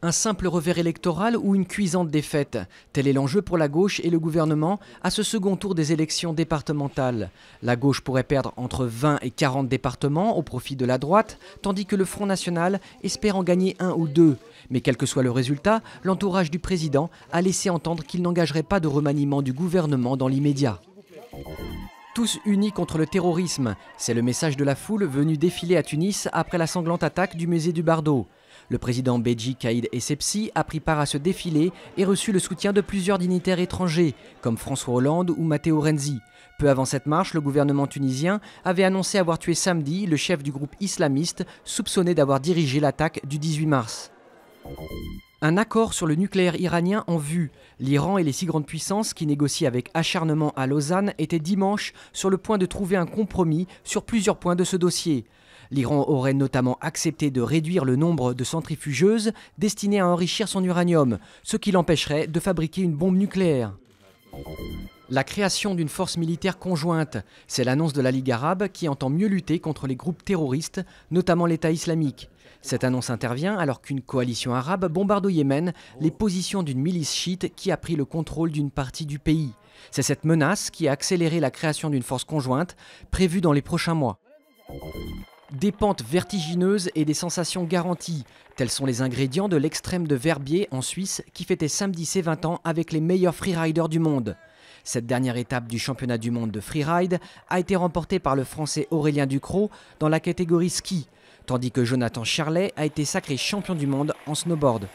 Un simple revers électoral ou une cuisante défaite? Tel est l'enjeu pour la gauche et le gouvernement à ce second tour des élections départementales. La gauche pourrait perdre entre 20 et 40 départements au profit de la droite, tandis que le Front National espère en gagner un ou deux. Mais quel que soit le résultat, l'entourage du président a laissé entendre qu'il n'engagerait pas de remaniement du gouvernement dans l'immédiat. Tous unis contre le terrorisme, c'est le message de la foule venue défiler à Tunis après la sanglante attaque du musée du Bardo. Le président Béji Caïd Essebsi a pris part à ce défilé et reçu le soutien de plusieurs dignitaires étrangers, comme François Hollande ou Matteo Renzi. Peu avant cette marche, le gouvernement tunisien avait annoncé avoir tué samedi le chef du groupe islamiste soupçonné d'avoir dirigé l'attaque du 18 mars. Un accord sur le nucléaire iranien en vue. L'Iran et les 6 grandes puissances qui négocient avec acharnement à Lausanne étaient dimanche sur le point de trouver un compromis sur plusieurs points de ce dossier. L'Iran aurait notamment accepté de réduire le nombre de centrifugeuses destinées à enrichir son uranium, ce qui l'empêcherait de fabriquer une bombe nucléaire. La création d'une force militaire conjointe, c'est l'annonce de la Ligue arabe qui entend mieux lutter contre les groupes terroristes, notamment l'État islamique. Cette annonce intervient alors qu'une coalition arabe bombarde au Yémen les positions d'une milice chiite qui a pris le contrôle d'une partie du pays. C'est cette menace qui a accéléré la création d'une force conjointe prévue dans les prochains mois. Des pentes vertigineuses et des sensations garanties, tels sont les ingrédients de l'Extrême de Verbier en Suisse qui fêtait samedi ses 20 ans avec les meilleurs freeriders du monde. Cette dernière étape du championnat du monde de freeride a été remportée par le Français Aurélien Ducrot dans la catégorie ski, tandis que Jonathan Charlet a été sacré champion du monde en snowboard.